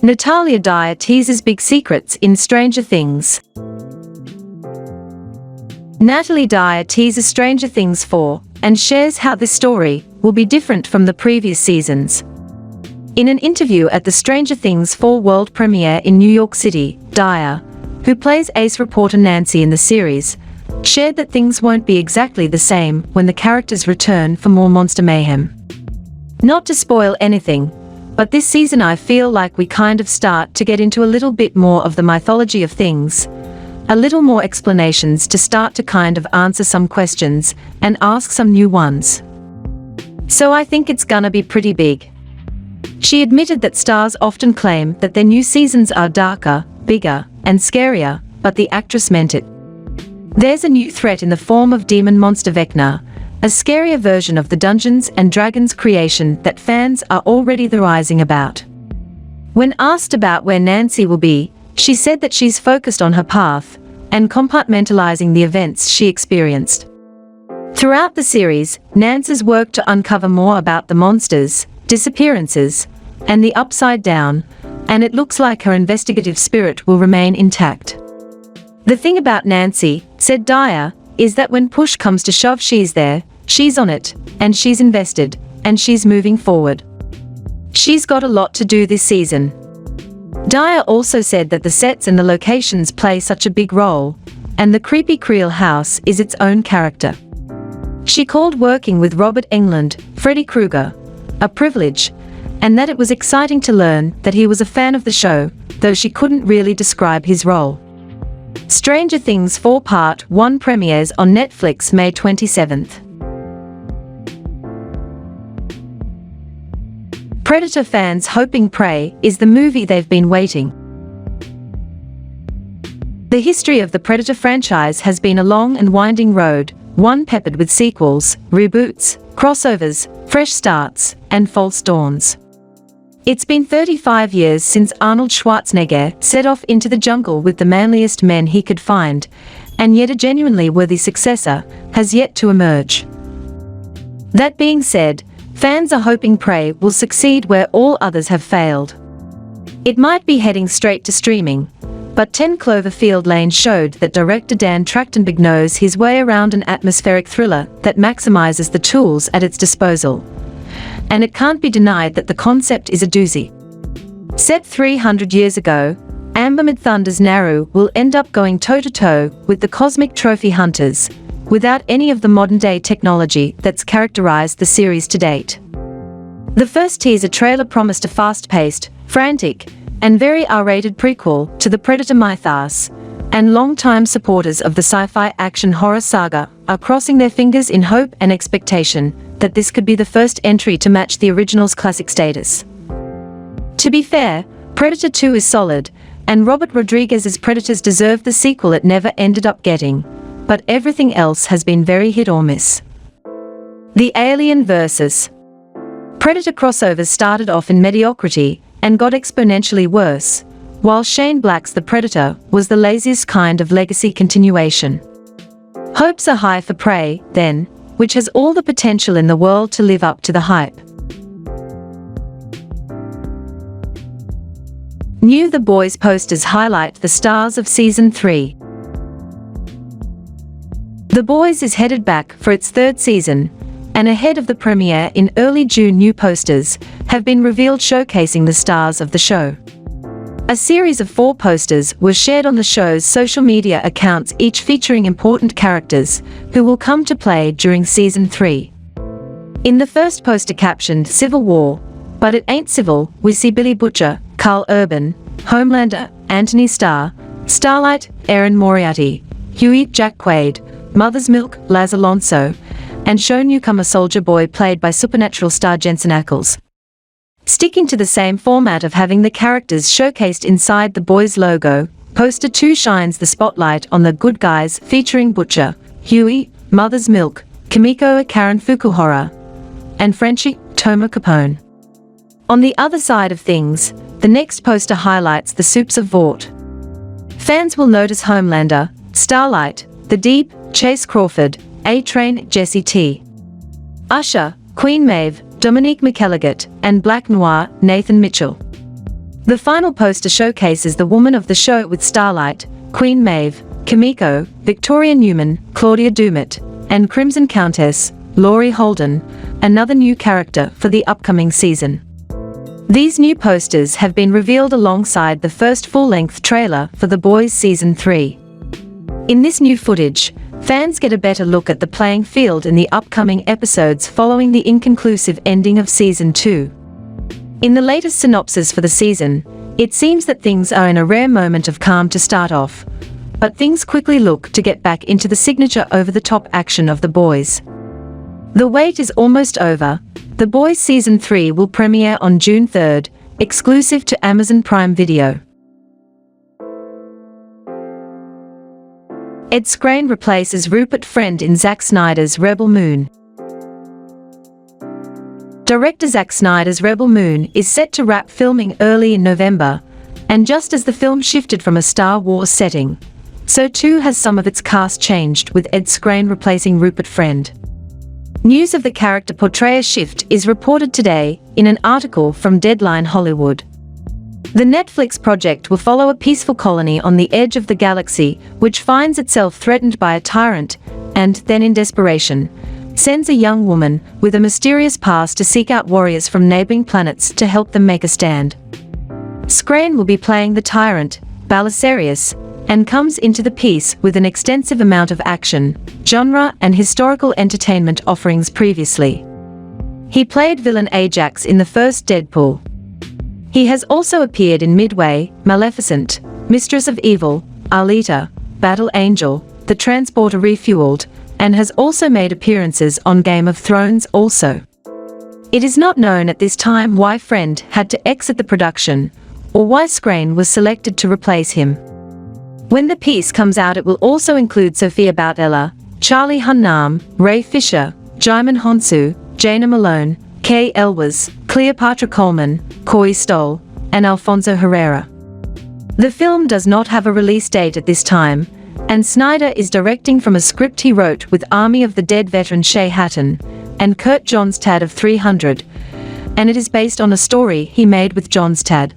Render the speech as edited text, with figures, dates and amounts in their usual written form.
Natalia Dyer teases big secrets in Stranger Things. Natalie Dyer teases Stranger Things 4 and shares how this story will be different from the previous seasons. In an interview at the Stranger Things 4 world premiere in New York City, Dyer, who plays ace reporter Nancy in the series, shared that things won't be exactly the same when the characters return for more monster mayhem. Not to spoil anything, but this season I feel like we kind of start to get into a little bit more of the mythology of things, a little more explanations to start to kind of answer some questions and ask some new ones. So I think it's gonna be pretty big. She admitted that stars often claim that their new seasons are darker, bigger, and scarier, but the actress meant it. There's a new threat in the form of demon monster Vecna, a scarier version of the Dungeons and Dragons creation that fans are already theorizing about. When asked about where Nancy will be, she said that she's focused on her path and compartmentalizing the events she experienced. Throughout the series, Nancy's worked to uncover more about the monsters, disappearances, and the Upside Down, and it looks like her investigative spirit will remain intact. The thing about Nancy, said Dyer, is that when push comes to shove she's there, she's on it, and she's invested, and she's moving forward. She's got a lot to do this season. Dyer also said that the sets and the locations play such a big role, and the creepy Creel house is its own character. She called working with Robert Englund, Freddy Krueger, a privilege, and that it was exciting to learn that he was a fan of the show, though she couldn't really describe his role. Stranger Things 4 Part 1 premieres on Netflix May 27th. Predator fans hoping Prey is the movie they've been waiting. The history of the Predator franchise has been a long and winding road, one peppered with sequels, reboots, crossovers, fresh starts, and false dawns. It's been 35 years since Arnold Schwarzenegger set off into the jungle with the manliest men he could find, and yet a genuinely worthy successor has yet to emerge. That being said, fans are hoping Prey will succeed where all others have failed. It might be heading straight to streaming, but 10 Cloverfield Lane showed that director Dan Trachtenberg knows his way around an atmospheric thriller that maximizes the tools at its disposal. And it can't be denied that the concept is a doozy. Set 300 years ago, Amber Midthunder's Naru will end up going toe-to-toe with the cosmic trophy hunters, without any of the modern-day technology that's characterized the series to date. The first teaser trailer promised a fast-paced, frantic, and very R-rated prequel to the Predator mythos, and long-time supporters of the sci-fi action horror saga are crossing their fingers in hope and expectation that this could be the first entry to match the original's classic status. To be fair, Predator 2 is solid, and Robert Rodriguez's Predators deserved the sequel it never ended up getting, but everything else has been very hit or miss. The Alien vs. Predator crossovers started off in mediocrity and got exponentially worse, while Shane Black's The Predator was the laziest kind of legacy continuation. Hopes are high for Prey, then, which has all the potential in the world to live up to the hype. New The Boys posters highlight the stars of Season 3. The Boys is headed back for its third season, and ahead of the premiere in early June new posters have been revealed showcasing the stars of the show. A series of 4 posters were shared on the show's social media accounts, each featuring important characters who will come to play during Season 3. In the first poster captioned Civil War, but it ain't civil, we see Billy Butcher, Carl Urban, Homelander, Anthony Starr, Starlight, Erin Moriarty, Huey, Jack Quaid, Mother's Milk, Laz Alonso, and show newcomer Soldier Boy played by Supernatural star Jensen Ackles. Sticking to the same format of having the characters showcased inside the Boys logo, poster 2 shines the spotlight on the good guys featuring Butcher, Huey, Mother's Milk, Kimiko Karen Fukuhara, and Frenchie, Toma Capone. On the other side of things, the next poster highlights the Soups of Vought. Fans will notice Homelander, Starlight, The Deep, Chase Crawford, A-Train, Jesse T. Usher, Queen Maeve, Dominique McElligott, and Black Noir, Nathan Mitchell. The final poster showcases the woman of the show with Starlight, Queen Maeve, Kimiko, Victoria Newman, Claudia Dumont, and Crimson Countess, Laurie Holden, another new character for the upcoming season. These new posters have been revealed alongside the first full-length trailer for The Boys Season 3. In this new footage, fans get a better look at the playing field in the upcoming episodes following the inconclusive ending of Season 2. In the latest synopsis for the season, it seems that things are in a rare moment of calm to start off, but things quickly look to get back into the signature over-the-top action of The Boys. The wait is almost over. The Boys Season 3 will premiere on June 3rd, exclusive to Amazon Prime Video. Skrein replaces Rupert Friend in Zack Snyder's Rebel Moon. Director Zack Snyder's Rebel Moon is set to wrap filming early in November, and just as the film shifted from a Star Wars setting, so too has some of its cast changed, with Skrein replacing Rupert Friend. News of the character portrayal shift is reported today in an article from Deadline Hollywood. The Netflix project will follow a peaceful colony on the edge of the galaxy which finds itself threatened by a tyrant and, then in desperation, sends a young woman with a mysterious past to seek out warriors from neighboring planets to help them make a stand. Skrein will be playing the tyrant, Belisarius, and comes into the piece with an extensive amount of action, genre and historical entertainment offerings previously. He played villain Ajax in the first Deadpool. He has also appeared in Midway, Maleficent, Mistress of Evil, Alita, Battle Angel, The Transporter Refueled, and has also made appearances on Game of Thrones also. It is not known at this time why Friend had to exit the production, or why Skrein was selected to replace him. When the piece comes out, it will also include Sophia Boutella, Charlie Hunnam, Ray Fisher, Jaimin Honsu, Jaina Malone, Kay Elwes, Cleopatra Coleman, Coy Stoll, and Alfonso Herrera. The film does not have a release date at this time, and Snyder is directing from a script he wrote with Army of the Dead veteran Shay Hatton and Kurt Johnstad of 300, and it is based on a story he made with Johnstad.